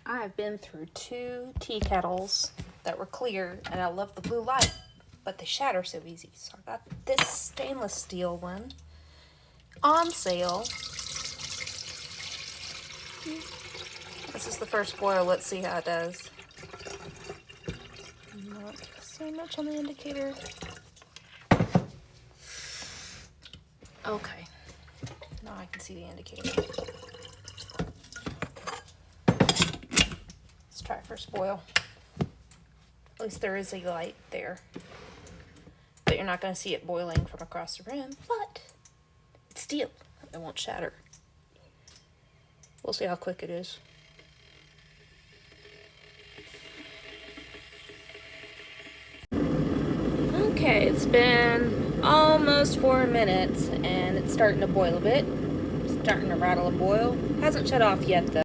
I've been through 2 tea kettles that were clear, and I love the blue light, but they shatter so easy. So I got this stainless steel one on sale. This is the first boil. Let's see how it does. Not so much on the indicator. Okay. Now I can see the indicator. Let's try first boil. At least there is a light there. But you're not going to see it boiling from across the rim. But it's steel. It won't shatter. We'll see how quick it is. Okay, it's been almost 4 minutes and it's starting to boil a bit. It's starting to rattle and boil. Hasn't shut off yet though.